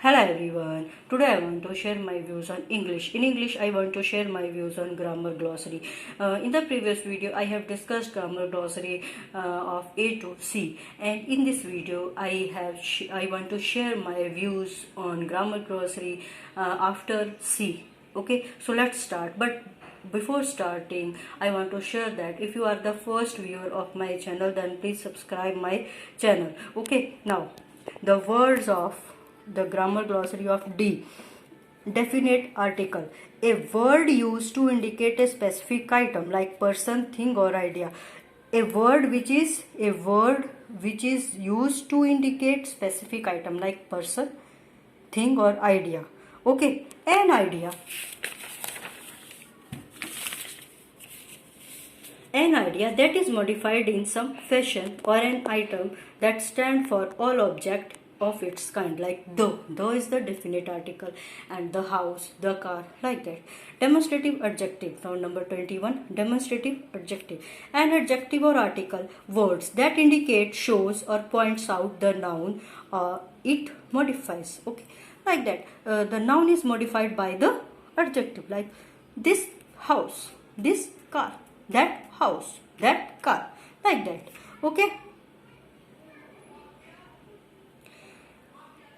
Hello everyone. Today I want to share my views on English. In English, I want to share my views on grammar glossary. In the previous video, I have discussed grammar glossary of A to C, and in this video, I want to share my views on grammar glossary after C. Okay, so let's start. But before starting, I want to share that if you are the first viewer of my channel, then please subscribe my channel. Okay, now the words of the grammar glossary of D. Definite article. A word used to indicate a specific item like person, thing or idea. A word which is used to indicate specific item like person, thing or idea. Okay, an idea. An idea that is modified in some fashion, or an item that stands for all object of its kind, like though is the definite article, and the house, the car, like that. Demonstrative adjective. Now number 21, demonstrative adjective. An adjective or article, words that indicate, shows or points out the noun it modifies. Okay, like that. The noun is modified by the adjective, like this house, this car, that house, that car, like that. Okay.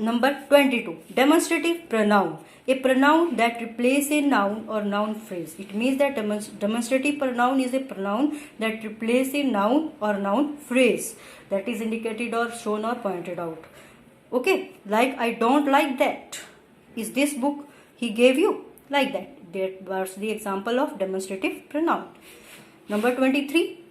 Number 22, demonstrative pronoun. A pronoun that replaces a noun or noun phrase. It means that demonstrative pronoun is a pronoun that replaces a noun or noun phrase that is indicated or shown or pointed out. Okay, like I don't like that. Is this book he gave you? Like that. That was the example of demonstrative pronoun. Number 23,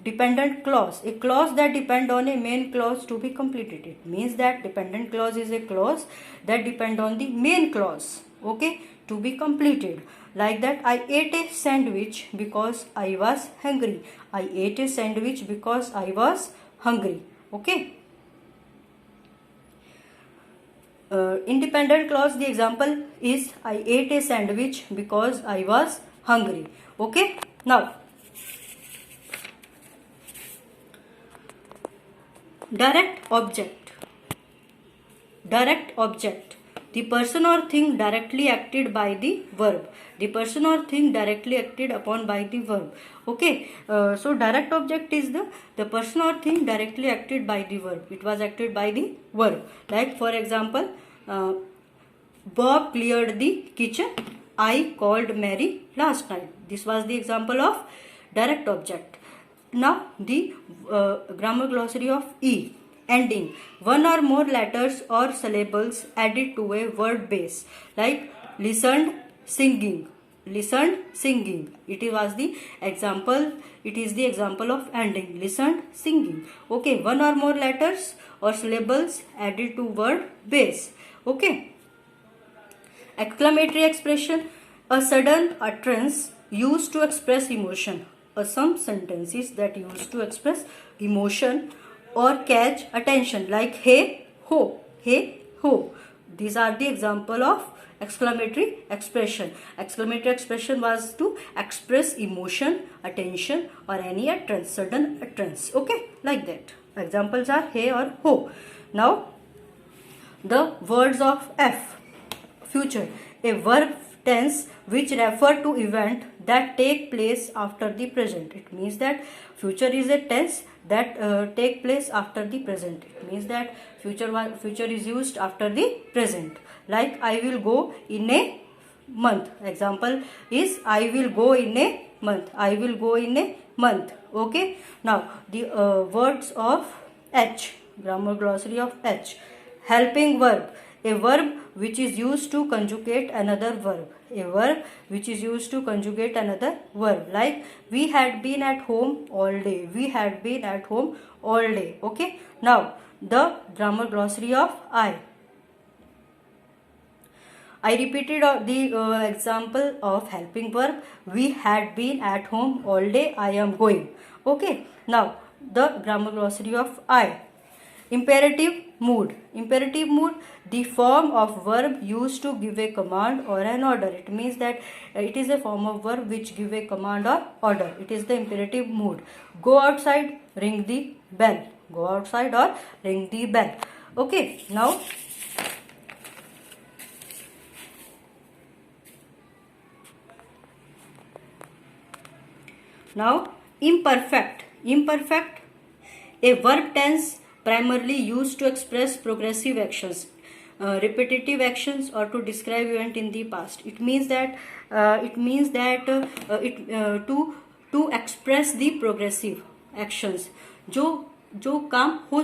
dependent clause. A clause that depends on a main clause to be completed. It means that dependent clause is a clause that depends on the main clause, okay, to be completed. Like that, I ate a sandwich because I was hungry. I ate a sandwich because I was hungry. Okay. Independent clause, the example is I ate a sandwich because I was hungry. Okay. Now, direct object. Direct object. The person or thing directly acted by the verb. The person or thing directly acted upon by the verb. Okay. So direct object is the person or thing directly acted by the verb. It was acted by the verb. Like for example, Bob cleared the kitchen. I called Mary last night. This was the example of direct object. Now the grammar glossary of E. Ending. One or more letters or syllables added to a word base, like listened, singing. Listened, singing. It was the example. It is the example of ending. Listened, singing. Okay. One or more letters or syllables added to word base. Okay. Exclamatory expression. A sudden utterance used to express emotion. Some sentences that used to express emotion or catch attention, like hey ho, hey ho. These are the example of exclamatory expression. Exclamatory expression was to express emotion, attention or any utterance, sudden utterance. Okay, like that. Examples are hey or ho. Now the words of F. Future. A verb tense which refer to event that take place after the present. It means that future is a tense that take place after the present. It means that future is used after the present. Like I will go in a month. Example is I will go in a month. I will go in a month. Okay. Now the words of H. Grammar glossary of H. Helping verb. A verb which is used to conjugate another verb. A verb which is used to conjugate another verb. Like we had been at home all day. We had been at home all day. Okay. Now the grammar glossary of I. I repeated the example of helping verb. We had been at home all day. I am going. Okay. Now the grammar glossary of I. Imperative mood. Imperative mood, the form of verb used to give a command or an order. It means that it is a form of verb which give a command or order. It is the imperative mood. Go outside, ring the bell. Go outside or ring the bell. Okay, now Now, imperfect. Imperfect, a verb tense primarily used to express progressive actions, repetitive actions, or to describe event in the past. It means that to express the progressive actions, जो जो काम हो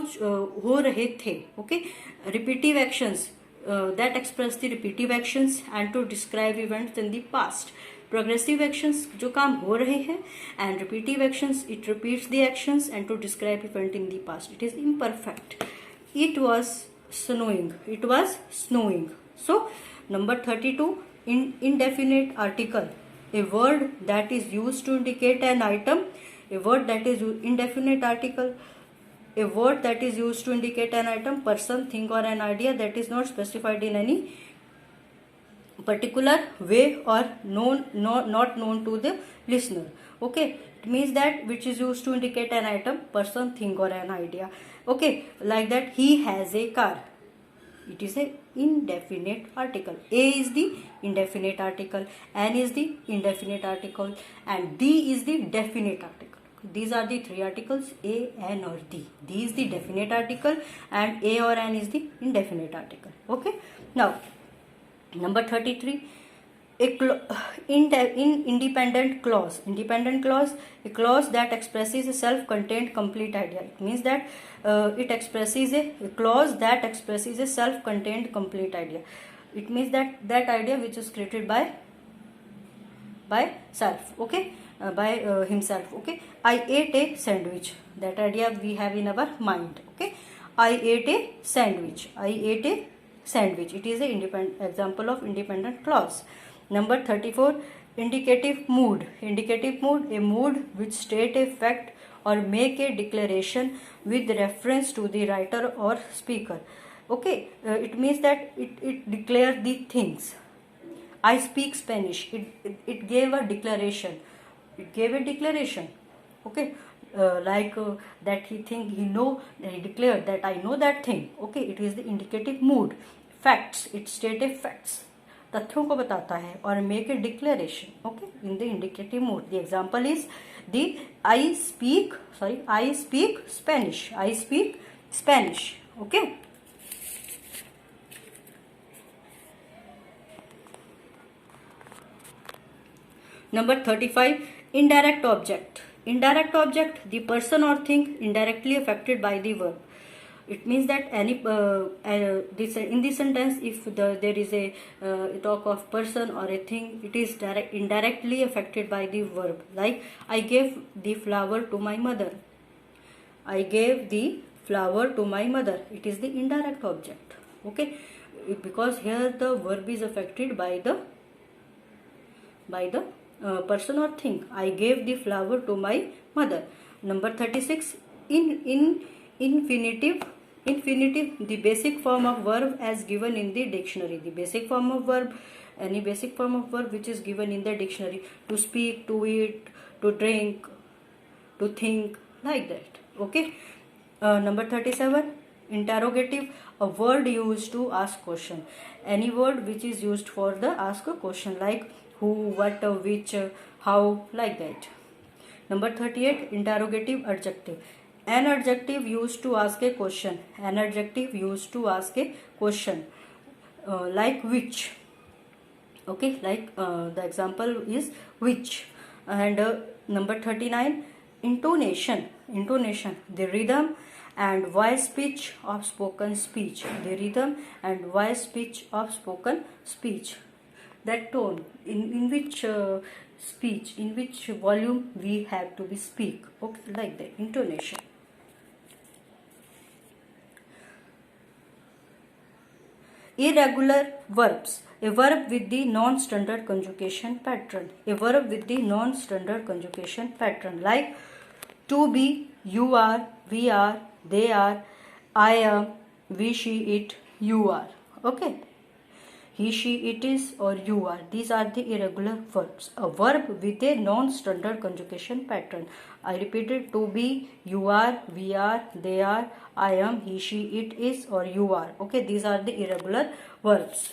रहे थे. Okay, repetitive actions that express the repetitive actions, and to describe events in the past. Progressive actions जो काम हो रहे हैं, and repetitive actions it repeats the actions and to describe event in the past. It is imperfect. It was snowing. It was snowing. So number 32, indefinite article, a word that is used to indicate an item. A word that is indefinite article, a word that is used to indicate an item, person, thing, or an idea that is not specified in any particular way or not known to the listener. Okay, it means that which is used to indicate an item, person, thing, or an idea. Okay, like that, he has a car. It is a indefinite article. A is the indefinite article, N is the indefinite article, and D is the definite article. These are the three articles, A, N, or D. D is the definite article and A or N is the indefinite article. Okay, now number 33, independent clause. Independent clause, a clause that expresses a self-contained complete idea. It means that it expresses a clause that expresses a self-contained complete idea. It means that idea which is created by self. Okay, by himself. Okay, I ate a sandwich. That idea we have in our mind. Okay, I ate a sandwich. I ate a sandwich. It is a independent example of independent clause. Number 34, indicative mood. Indicative mood, a mood which state a fact or make a declaration with reference to the writer or speaker. Okay, it means that it declares the things. I speak Spanish. It gave a declaration. It gave a declaration. Okay, that he declared that I know that thing. Okay, it is the indicative mood. Facts, it stated facts, तथ्यों को बताता है, और make a declaration. Okay, in the indicative mood. The example is the I speak Spanish. I speak Spanish. Okay. Number 35, indirect object. Indirect object, the person or thing indirectly affected by the verb. It means that any in this sentence, if there is a talk of person or a thing, it is indirectly affected by the verb. Like, I gave the flower to my mother. I gave the flower to my mother. It is the indirect object. Okay, because here the verb is affected by the person or thing. I gave the flower to my mother. Number 36, infinitive, the basic form of verb as given in the dictionary. The basic form of verb, any basic form of verb which is given in the dictionary. To speak, to eat, to drink, to think, like that. Okay. Number 37, interrogative, a word used to ask question. Any word which is used for the ask a question, like who, what, which, how, like that. Number 38, interrogative adjective. An adjective used to ask a question. An adjective used to ask a question, like which. Okay, like the example is which. And number 39, intonation. Intonation, the rhythm and voice pitch of spoken speech. The rhythm and voice pitch of spoken speech. That tone, in which speech, in which volume we have to be speak. Okay, like that, intonation. Irregular verbs, a verb with the non-standard conjugation pattern. A verb with the non-standard conjugation pattern, like to be, you are, we are, they are, I am, we, she, it, you are. Okay, he, she, it is, or you are. These are the irregular verbs. A verb with a non-standard conjugation pattern. I repeated: to be, you are, we are, they are, I am, he, she, it is, or you are. Okay, these are the irregular verbs.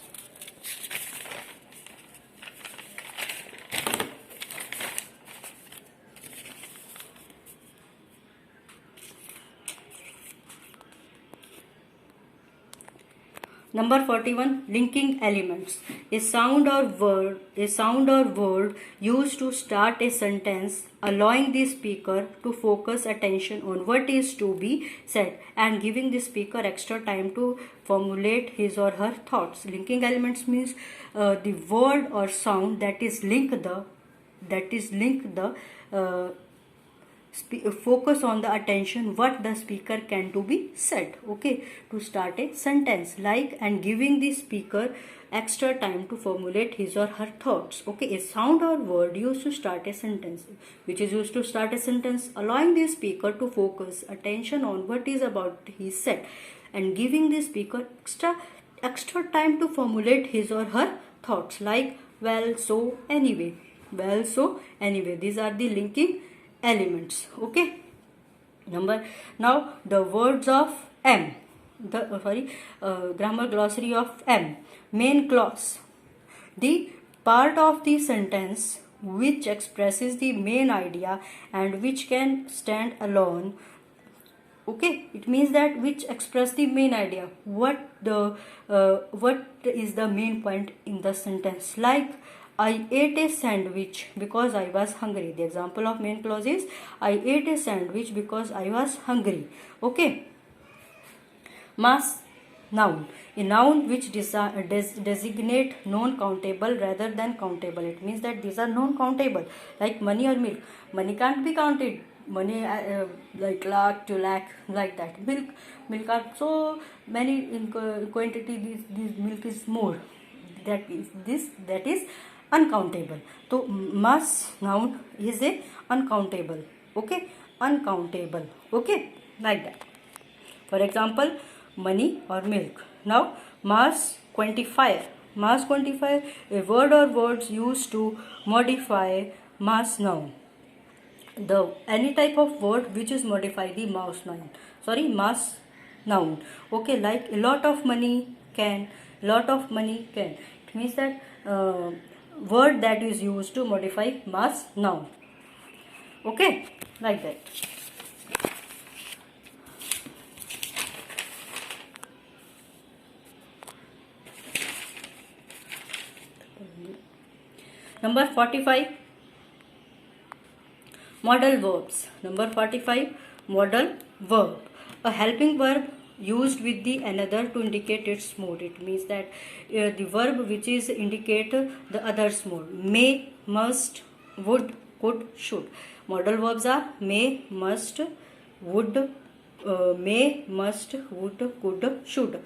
Number 41, linking elements. A sound or word used to start a sentence, allowing the speaker to focus attention on what is to be said and giving the speaker extra time to formulate his or her thoughts. Linking elements means the word or sound that is link the focus on the attention what the speaker can to be said, okay, to start a sentence, like, and giving the speaker extra time to formulate his or her thoughts. Okay, a sound or word used to start a sentence, which is used to start a sentence, allowing the speaker to focus attention on what is about he said and giving the speaker extra time to formulate his or her thoughts, like, well, so, anyway. These are the linking elements. Okay, now the words of M, grammar glossary of M. Main clause, the part of the sentence which expresses the main idea and which can stand alone. Okay, it means that which express the main idea, what is the main point in the sentence, like, I ate a sandwich because I was hungry. The example of main clause is I ate a sandwich because I was hungry. Okay. Mass noun. A noun which designate non-countable rather than countable. It means that these are non-countable, like money or milk. Money can't be counted. Money like lakh, 2 lakh, like that. Milk are so many in quantity. This milk is more. That is uncountable. So mass noun is a uncountable. Okay, uncountable. Okay, like that. For example, money or milk. Now mass quantifier. Mass quantifier, a word or words used to modify mass noun. Any type of word which is modify the mass noun. Okay, like a lot of money can. It means that word that is used to modify mass noun. Okay, like that. Number 45, modal verbs. Number 45, modal verb. A helping verb used with the another to indicate its mode. It means that the verb which is indicate the other's mode. May, must, would, could, should. Modal verbs are may, must, would, could, should.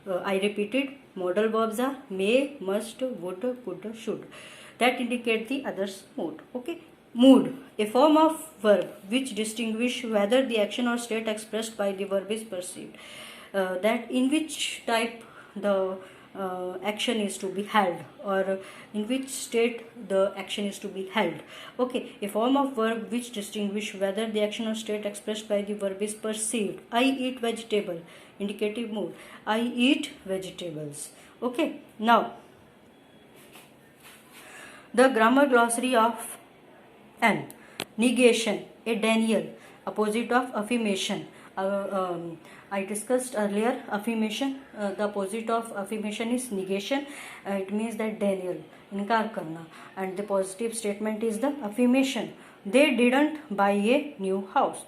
I repeated, modal verbs are may, must, would, could, should. That indicate the other's mode. Okay. Mood, a form of verb which distinguish whether the action or state expressed by the verb is perceived. That in which type the action is to be held, or in which state the action is to be held. Okay, a form of verb which distinguish whether the action or state expressed by the verb is perceived. I eat vegetable, indicative mood. I eat vegetables. Okay, now the grammar glossary of N. Negation, a denial, opposite of affirmation. I discussed earlier affirmation. The opposite of affirmation is negation. It means that denial, inkar karna, and the positive statement is the affirmation. They didn't buy a new house.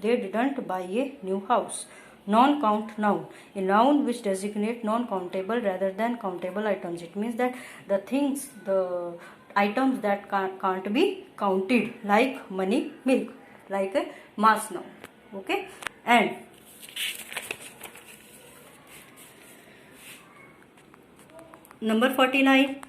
Non-count noun, a noun which designate non-countable rather than countable items. It means that the items that can't be counted, like money, milk, like a mass noun. Okay, and number 49,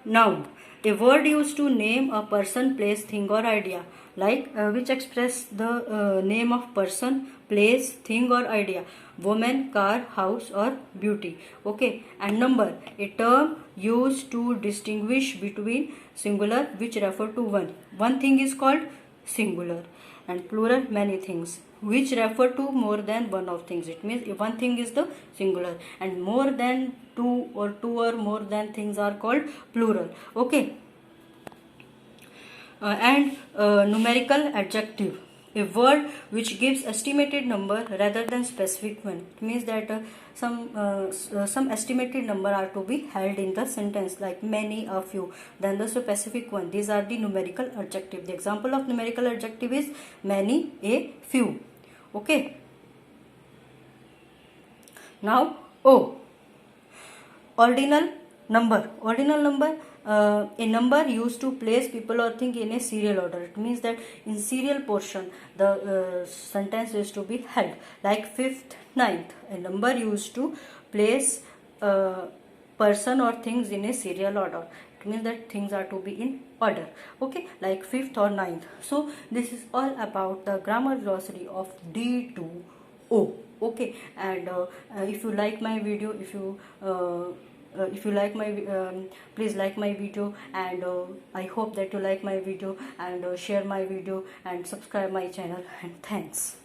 noun, a word used to name a person, place, thing or idea, like which express the name of person, place, thing or idea, woman, car, house or beauty. Okay, and number, a term used to distinguish between singular which refer to one thing is called singular, and plural, many things which refer to more than one of things. It means if one thing is the singular and more than two or more than things are called plural. Okay, and numerical adjective. a word which gives estimated number rather than specific one. It means that some estimated number are to be held in the sentence, like many, a few. Then the specific one. These are the numerical adjective. The example of numerical adjective is many, a few. Okay. Now O. Ordinal number. Ordinal number, a number used to place people or thing in a serial order. It means that in serial portion the sentence is to be held, like 5th, 9th. A number used to place person or things in a serial order. It means that things are to be in order. Okay, like 5th or 9th. So this is all about the grammar glossary of D to O. Okay, and if you like my video, if you like my please like my video, and I hope that you like my video, and share my video and subscribe my channel, and thanks.